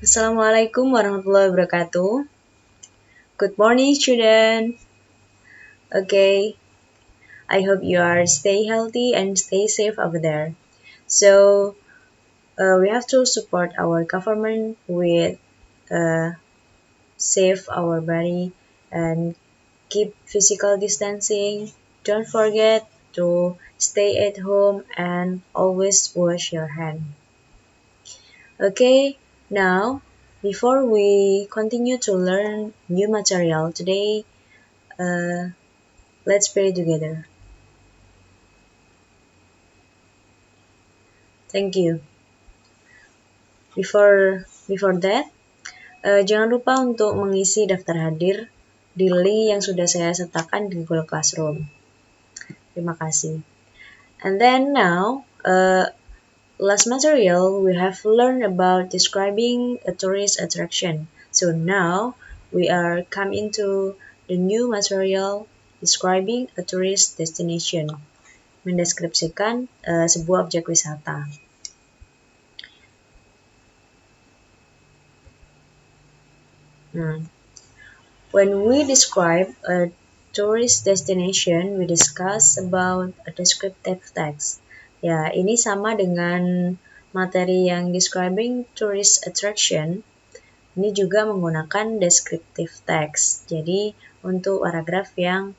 Assalamualaikum warahmatullahi wabarakatuh. Good morning, student. Okay, I hope you are stay healthy and stay safe over there. So, we have to support our government with save our body and keep physical distancing. Don't forget to stay at home and always wash your hand. Okay, now before we continue to learn new material today, let's pray together. Thank you. Before that, jangan lupa untuk mengisi daftar hadir di link yang sudah saya sertakan di Google Classroom. Terima kasih. And then now, last material we have learned about describing a tourist attraction. So now we are come into the new material describing a tourist destination. Mendeskripsikan sebuah objek wisata. When we describe a tourist destination, we discuss about a descriptive text. Ya, ini sama dengan materi yang describing tourist attraction. Ini juga menggunakan descriptive text. Jadi, untuk paragraf yang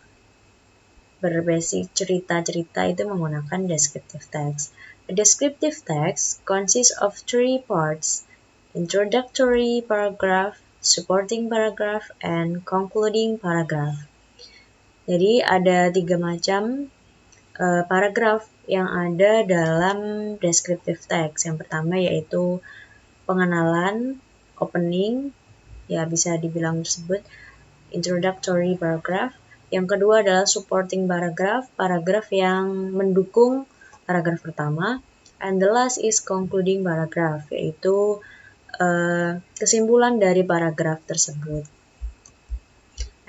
berbasis cerita-cerita itu menggunakan descriptive text. A descriptive text consists of three parts: introductory paragraph, supporting paragraph, and concluding paragraph. Jadi ada 3 macam paragraf yang ada dalam descriptive text. Yang pertama yaitu pengenalan, opening, ya bisa dibilang tersebut introductory paragraph. Yang kedua adalah supporting paragraph, paragraf yang mendukung paragraf pertama. And the last is concluding paragraph, yaitu kesimpulan dari paragraf tersebut.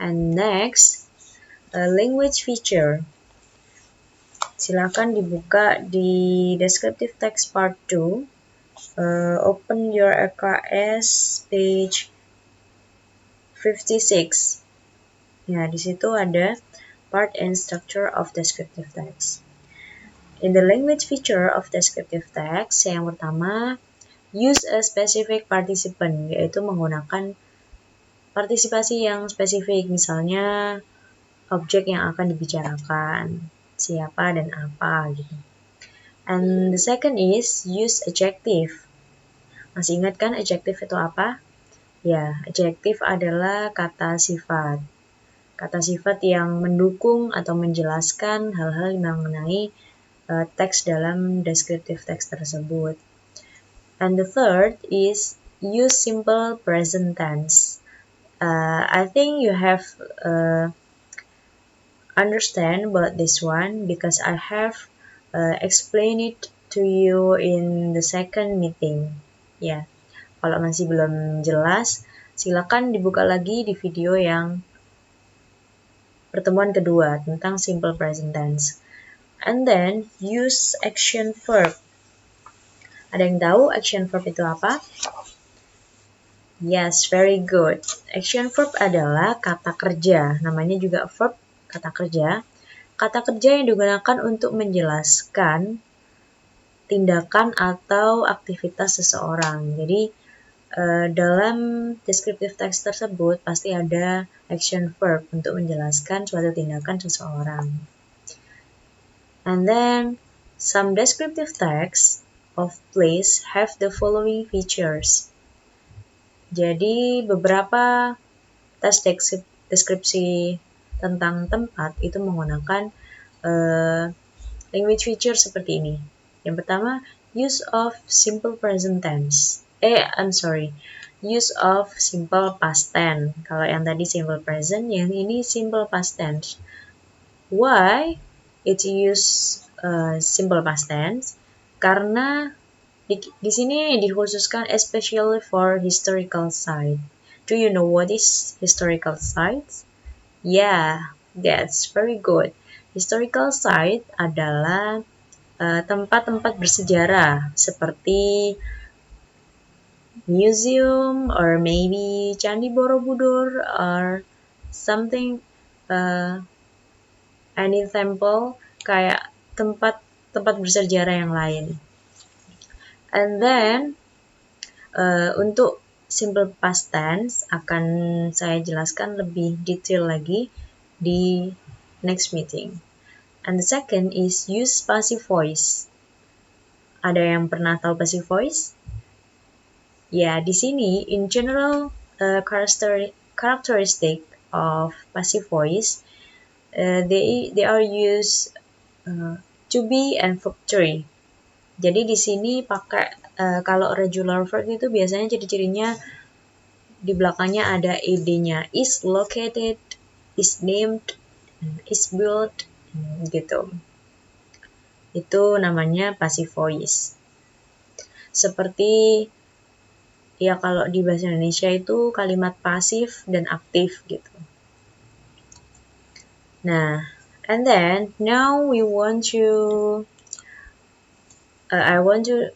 And next, language feature. Silakan dibuka di descriptive text part 2. Open your LKS page 56. Ya, di situ ada part and structure of descriptive text. In the language feature of descriptive text, yang pertama, use a specific participant, yaitu menggunakan partisipasi yang spesifik, misalnya objek yang akan dibicarakan, siapa dan apa gitu. And the second is use adjective. Masih ingat kan adjective itu apa? Ya, adjective adalah kata sifat. Kata sifat yang mendukung atau menjelaskan hal-hal mengenai teks dalam descriptive text tersebut. And the third is use simple present tense. I think you have understand about this one because I have explained it to you in the second meeting. Ya, kalau masih belum jelas, silakan dibuka lagi di video yang pertemuan kedua tentang simple present tense. And then use action verb. Ada yang tahu action verb itu apa? Yes, very good. Action verb adalah kata kerja. Namanya juga verb, kata kerja. Kata kerja yang digunakan untuk menjelaskan tindakan atau aktivitas seseorang. Jadi, dalam descriptive text tersebut pasti ada action verb untuk menjelaskan suatu tindakan seseorang. And then, some descriptive texts of place have the following features. Jadi beberapa tes deskripsi tentang tempat itu menggunakan language feature seperti ini. Yang pertama, use of simple present tense. Use of simple past tense. Kalau yang tadi simple present, yang ini simple past tense. Why it use simple past tense? Karena di sini dikhususkan especially for historical site. Do you know what is historical sites? Yeah, that's very good. Historical site adalah tempat-tempat bersejarah seperti museum or maybe Candi Borobudur or something, any temple, kayak tempat bersejarah yang lain. And then untuk simple past tense akan saya jelaskan lebih detail lagi di next meeting. And the second is use passive voice. Ada yang pernah tahu passive voice? Ya, di sini in general characteristic of passive voice, they are used to be and verb 3. Jadi di sini pakai kalau regular verb itu biasanya ciri-cirinya di belakangnya ada ed-nya, is located, is named, is built, gitu. Itu namanya passive voice. Seperti ya kalau di bahasa Indonesia itu kalimat pasif dan aktif gitu. Nah, and then now we want to I want to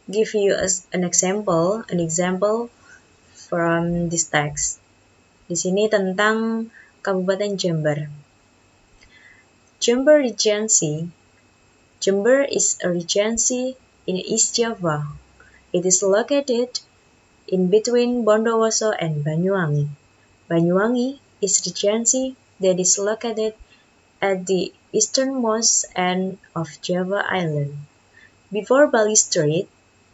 give you an example from this text. Di sini tentang Kabupaten Jember. Jember Regency. Jember is a regency in East Java. It is located in between Bondowoso and Banyuwangi. Banyuwangi is regency that is located at the easternmost end of Java Island, before Bali Strait,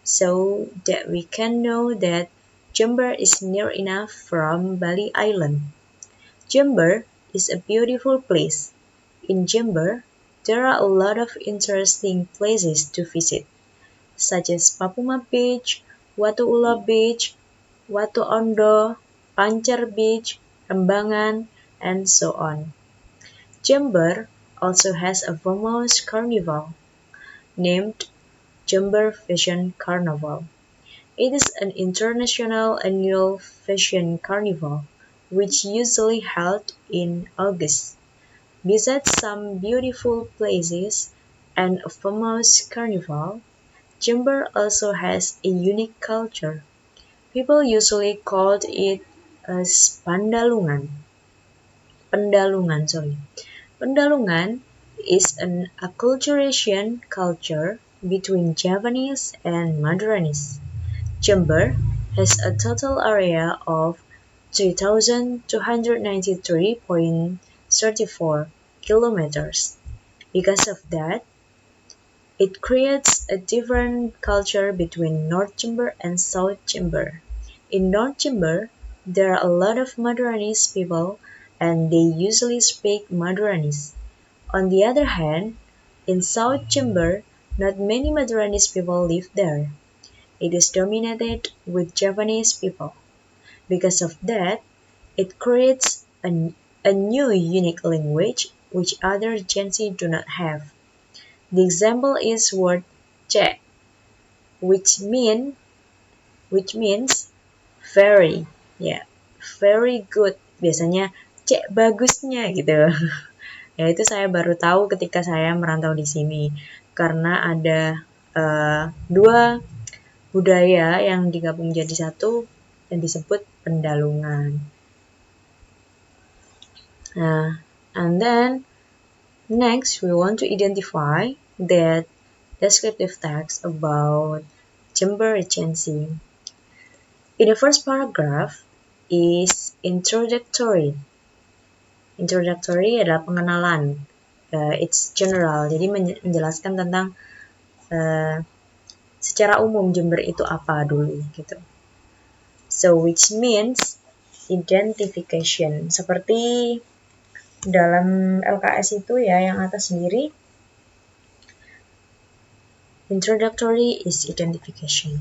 so that we can know that Jember is near enough from Bali Island. Jember is a beautiful place. In Jember, there are a lot of interesting places to visit, such as Papuma Beach, Watu Ula Beach, Watu Ondo, Pancer Beach, Rembangan, and so on. Jember also has a famous carnival named Jember Fashion Carnival. It is an international annual fashion carnival which usually held in August. Besides some beautiful places and a famous carnival, Jember also has a unique culture. People usually called it as Pandalungan. Pendalungan is an acculturation culture between Javanese and Maduranese. Jember has a total area of 3,293.34 kilometers. Because of that, it creates a different culture between North Jember and South Jember. In North Jember, there are a lot of Maduranese people and they usually speak Maduranese. On the other hand, in South Jember, not many Maduranese people live there. It is dominated with Javanese people. Because of that, it creates a new unique language which other Gen Z do not have. The example is word "cek", which means very, very good. Biasanya "cek bagusnya" gitu. Ya itu saya baru tahu ketika saya merantau di sini karena ada dua budaya yang digabung jadi satu dan disebut pendalungan. And then next we want to identify that descriptive text about Jember Regency. In the first paragraph is introductory. Introductory adalah pengenalan. It's general, jadi menjelaskan tentang secara umum Jember itu apa dulu gitu. So which means identification. Seperti dalam LKS itu ya yang atas sendiri, introductory is identification.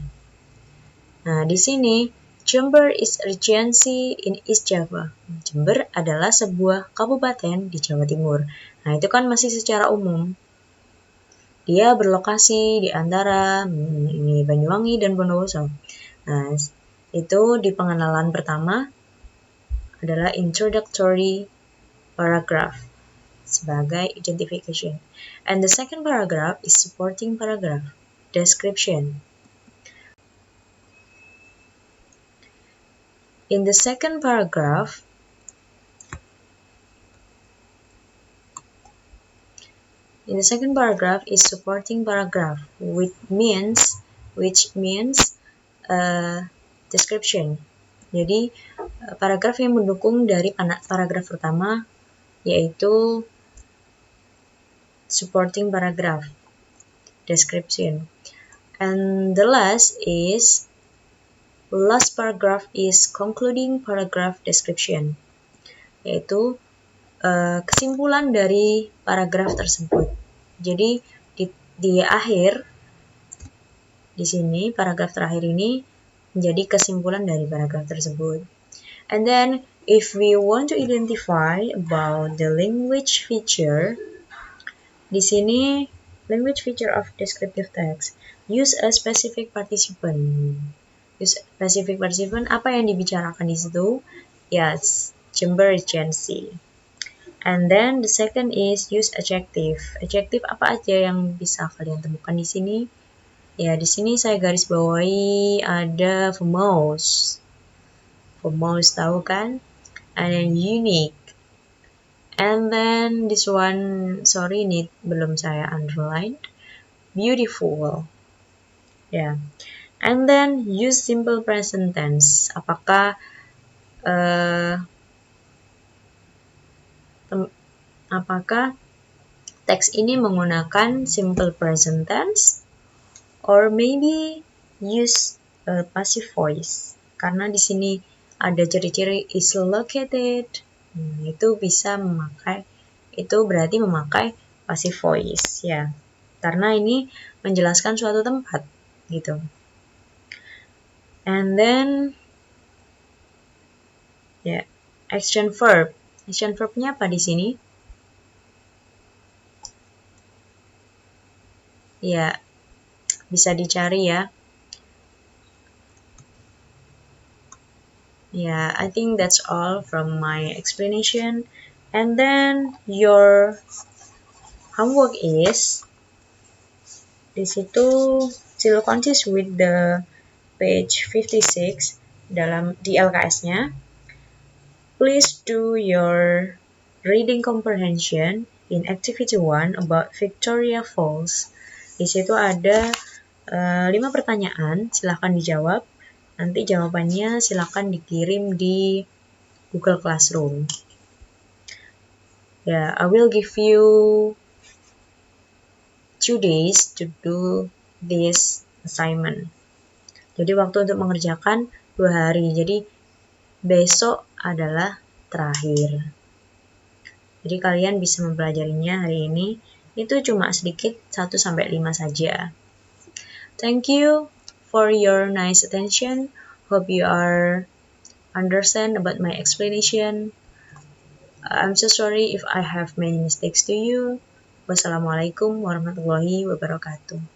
Nah, di sini Jember is a regency in East Java. Jember adalah sebuah kabupaten di Jawa Timur. Nah, itu kan masih secara umum. Dia berlokasi di antara Banyuwangi dan Bondowoso. Nah, itu di pengenalan pertama adalah introductory paragraph sebagai identification. And the second paragraph is supporting paragraph, description. In the second paragraph, is supporting paragraph, which means description. Jadi paragraf yang mendukung dari paragraf pertama yaitu supporting paragraph, description. And the last paragraph is concluding paragraph description, yaitu kesimpulan dari paragraf tersebut. Jadi di akhir, di sini paragraf terakhir ini menjadi kesimpulan dari paragraf tersebut. And then if we want to identify about the language feature, di sini language feature of descriptive text, use a specific participant. Use specific participant, apa yang dibicarakan di situ? Yes, chamber urgency. And then the second is use adjective. Adjective apa aja yang bisa kalian temukan di sini? Ya, di sini saya garis bawahi ada famous. Famous tahu kan? And then unique. And then this one, sorry ini belum saya underline. Beautiful. Ya. And then use simple present tense. Apakah teks ini menggunakan simple present tense or maybe use passive voice, karena di sini ada ciri-ciri is located. Itu bisa berarti memakai passive voice ya, karena ini menjelaskan suatu tempat gitu. And then action verb. Action verbnya apa di sini? Ya, bisa dicari ya. Yeah, I think that's all from my explanation. And then your homework is, di situ still consist with the page 56 di LKS-nya. Please do your reading comprehension in activity 1 about Victoria Falls. Di situ ada 5 pertanyaan, silahkan dijawab. Nanti jawabannya silahkan dikirim di Google Classroom. I will give you 2 days to do this assignment. Jadi waktu untuk mengerjakan 2 hari. Jadi besok adalah terakhir. Jadi kalian bisa mempelajarinya hari ini. Itu cuma sedikit, 1-5 saja. Thank you for your nice attention. Hope you are understand about my explanation. I'm so sorry if I have many mistakes to you. Wassalamualaikum warahmatullahi wabarakatuh.